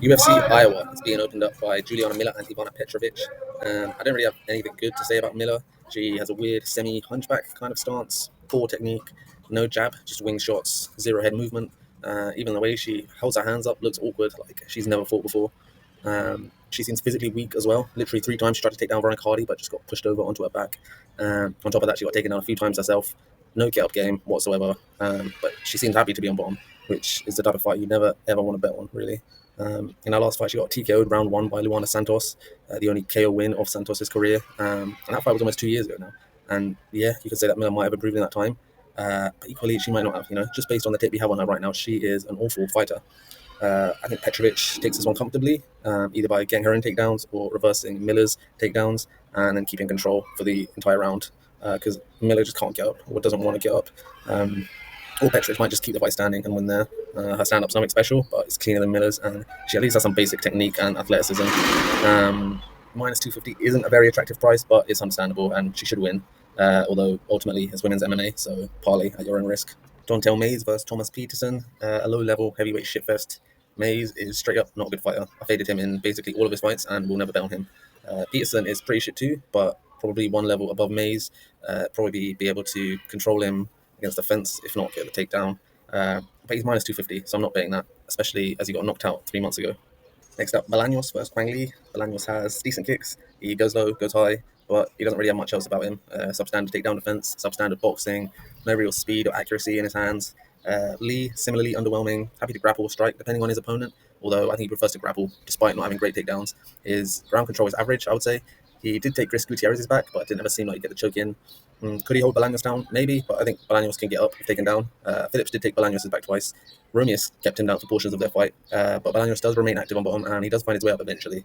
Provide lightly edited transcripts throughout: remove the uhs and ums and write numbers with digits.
UFC Iowa is being opened up by Juliana Miller and Ivana Petrovic. I don't really have anything good to say about Miller. She has a weird semi-hunchback kind of stance, poor technique, no jab, just wing shots, zero head movement. Even the way she holds her hands up looks awkward, like she's never fought before. She seems physically weak as well. Literally 3 times she tried to take down Veronica Hardy, but just got pushed over onto her back. On top of that, she got taken down a few times herself. No get-up game whatsoever. But she seems happy to be on bottom, which is the type of fight you never, ever want to bet on, really. In her last fight, she got TKO'd round 1 by Luana Santos, the only KO win of Santos' career. And that fight was almost 2 years ago now. And yeah, you could say that Miller might have improved in that time. But equally, she might not have. Just based on the tape we have on her right now, she is an awful fighter. I think Petrovic takes this one comfortably, either by getting her own takedowns or reversing Miller's takedowns and then keeping control for the entire round. Because Miller just can't get up or doesn't want to get up. Or Petrovic might just keep the fight standing and win there. Her stand-up's nothing special, but it's cleaner than Miller's, and she at least has some basic technique and athleticism. Minus 250 isn't a very attractive price, but it's understandable, and she should win. Although ultimately it's women's MMA, so parlay at your own risk. Dontel Mays versus Thomas Peterson, a low-level heavyweight shitfest. Mays is straight up not a good fighter. I faded him in basically all of his fights and will never bet on him. Peterson is pretty shit too, but probably one level above Mays. Probably be able to control him against the fence, if not get the takedown. But he's minus 250, so I'm not betting that, especially as he got knocked out 3 months ago. Next up, Bolaños versus Quang Lee. Bolaños has decent kicks. He goes low, goes high, but he doesn't really have much else about him. Substandard takedown defense, substandard boxing, no real speed or accuracy in his hands. Lee, similarly underwhelming, happy to grapple or strike depending on his opponent, although I think he prefers to grapple despite not having great takedowns. His ground control is average, I would say. He did take Chris Gutierrez's back, but it didn't ever seem like he get the choke in. Could he hold Bolaños down? Maybe, but I think Bolaños can get up if taken down. Phillips did take Bolaños' back twice. Romius kept him down for portions of their fight, but Bolaños does remain active on bottom, and he does find his way up eventually.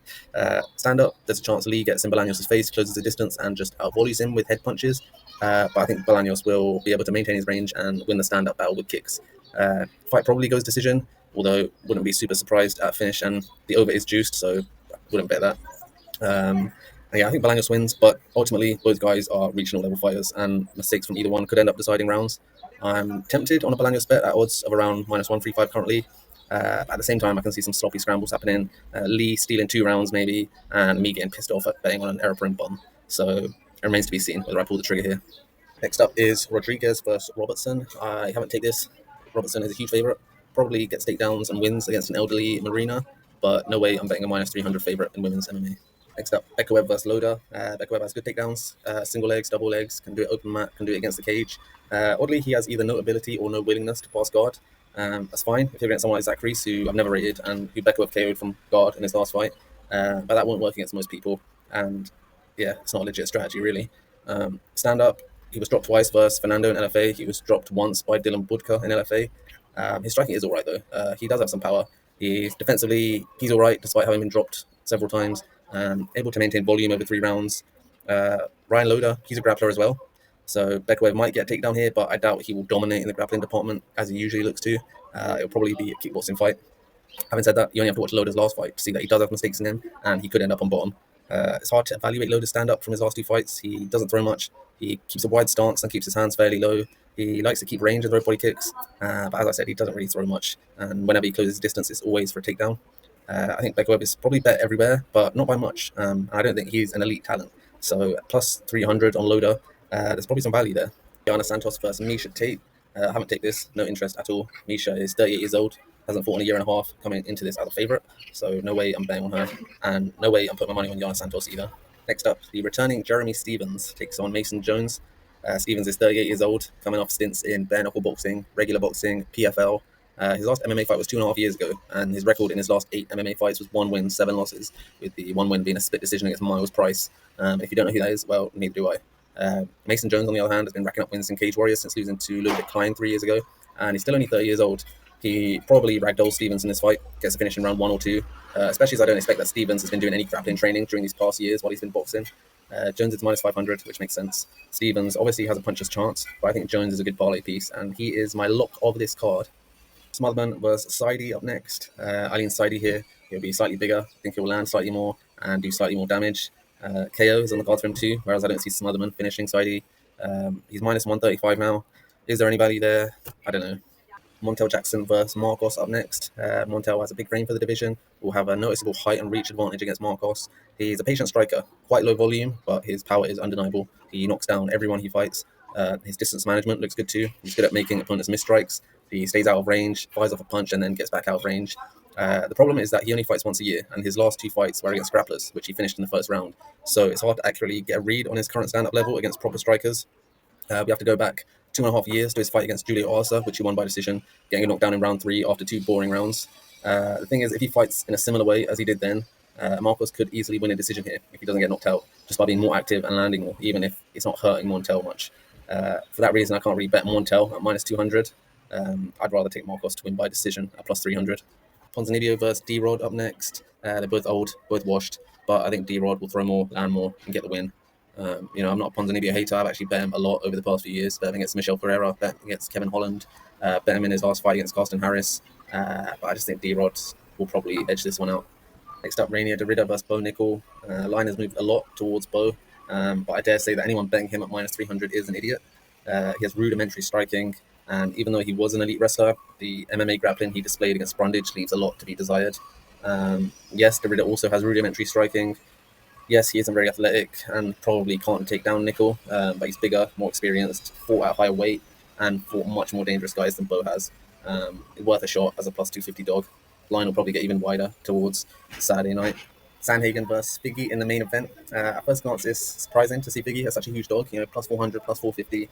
Stand up, there's a chance Lee gets in Bolaños' face, closes the distance, and just outvolleys him with head punches. But I think Bolaños will be able to maintain his range and win the stand-up battle with kicks. Fight probably goes decision, although wouldn't be super surprised at finish, and the over is juiced, so wouldn't bet that. Yeah, I think Bolaños wins, but ultimately both guys are regional level fighters, and mistakes from either one could end up deciding rounds. I'm tempted on a Bolaños bet at odds of around minus 135 currently. At the same time, I can see some sloppy scrambles happening. Lee stealing 2 rounds maybe, and me getting pissed off at betting on an error prone bum. So it remains to be seen whether I pull the trigger here. Next up is Rodriguez versus Robertson. I haven't taken this. Robertson is a huge favorite. Probably gets takedowns and wins against an elderly Marina, but no way I'm betting a minus 300 favorite in women's MMA. Next up, Becca Webb versus Loda. Becca Webb has good takedowns, single legs, double legs, can do it open mat, can do it against the cage. Oddly, he has either no ability or no willingness to pass guard. That's fine if you're against someone like Zach Reese, who I've never rated, and who Becca Webb KO'd from guard in his last fight. But that won't work against most people, and yeah, it's not a legit strategy, really. Stand up, he was dropped twice versus Fernando in LFA. He was dropped once by Dylan Budka in LFA. His striking is all right, though. He does have some power. Defensively, he's all right, despite having been dropped several times. Able to maintain volume over 3 rounds. Ryan Loda, he's a grappler as well. So Beckwave might get a takedown here, but I doubt he will dominate in the grappling department as he usually looks to. It'll probably be a kickboxing fight. Having said that, you only have to watch Loda's last fight to see that he does have mistakes in him, and he could end up on bottom. It's hard to evaluate Loda's stand-up from his last 2 fights. He doesn't throw much. He keeps a wide stance and keeps his hands fairly low. He likes to keep range and throw body kicks, but as I said, he doesn't really throw much. And whenever he closes distance, it's always for a takedown. I think Beckweb is probably bet everywhere, but not by much. I don't think he's an elite talent. So plus 300 on Loda, there's probably some value there. Yana Santos versus Misha Tate. I haven't taken this, no interest at all. Misha is 38 years old, hasn't fought in a year and a half, coming into this as a favourite. So no way I'm betting on her, and no way I'm putting my money on Yana Santos either. Next up, the returning Jeremy Stevens takes on Mason Jones. Stevens is 38 years old, coming off stints in bare knuckle boxing, regular boxing, PFL. His last MMA fight was 2.5 years ago, and his record in his last 8 MMA fights was 1 win, 7 losses, with the 1 win being a split decision against Miles Price. If you don't know who that is, well, neither do I. Mason Jones, on the other hand, has been racking up wins in Cage Warriors since losing to Ludwig Klein 3 years ago, and he's still only 30 years old. He probably ragdolls Stevens in this fight, gets a finish in round 1 or 2, especially as I don't expect that Stevens has been doing any grappling training during these past years while he's been boxing. Jones is minus 500, which makes sense. Stevens obviously has a puncher's chance, but I think Jones is a good parlay piece, and he is my lock of this card. Smotherman versus Saidi up next. I lean Saidi here. He'll be slightly bigger. I think he'll land slightly more and do slightly more damage. KO is on the cards for him too, whereas I don't see Smotherman finishing Saidi. He's minus 135 now. Is there any value there? I don't know. Montel Jackson versus Marcos up next. Montel has a big frame for the division, will have a noticeable height and reach advantage against Marcos. He's a patient striker, quite low volume, but his power is undeniable. He knocks down everyone he fights. His distance management looks good too. He's good at making opponents miss strikes. He stays out of range, fires off a punch, and then gets back out of range. The problem is that he only fights once a year, and his last 2 fights were against grapplers, which he finished in the first round. So it's hard to accurately get a read on his current stand-up level against proper strikers. We have to go back 2.5 years to his fight against Julio Arce, which he won by decision, getting knocked down in round 3 after 2 boring rounds. The thing is, if he fights in a similar way as he did then, Marcos could easily win a decision here if he doesn't get knocked out, just by being more active and landing more, even if it's not hurting Montel much. For that reason, I can't really bet Montel at minus 200. I'd rather take Marcos to win by decision at plus 300. Ponzinibbio versus D-Rod up next. They're both old, both washed, but I think D-Rod will throw more, land more, and get the win. I'm not a Ponzinibbio hater. I've actually bet him a lot over the past few years. Bet him against Michel Pereira, bet against Kevin Holland, bet him in his last fight against Carsten Harris. But I just think D-Rod will probably edge this one out. Next up, Rainier Derrida versus Bo Nickel. Line has moved a lot towards Bo, but I dare say that anyone betting him at minus 300 is an idiot. He has rudimentary striking, and even though he was an elite wrestler, the MMA grappling he displayed against Brundage leaves a lot to be desired. Yes, Derrida also has rudimentary striking. Yes, he isn't very athletic and probably can't take down Nickel, but he's bigger, more experienced, fought at a higher weight, and fought much more dangerous guys than Bo has. Worth a shot as a plus 250 dog. Line will probably get even wider towards Saturday night. Sandhagen versus Figgy in the main event. At first glance, it's surprising to see Figgy as such a huge dog, plus 400, plus 450,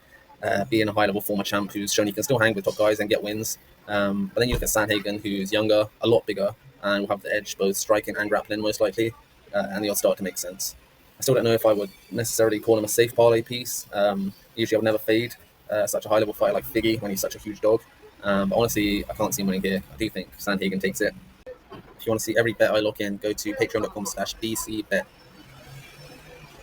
being a high-level former champ who's shown he can still hang with top guys and get wins. But then you look at Sandhagen, who's younger, a lot bigger, and will have the edge both striking and grappling most likely, and the odds start to make sense. I still don't know if I would necessarily call him a safe parlay piece. Usually I would never fade such a high-level fighter like Figgy when he's such a huge dog. But honestly, I can't see him winning here. I do think Sandhagen takes it. If you want to see every bet I lock in, go to patreon.com/bcbet.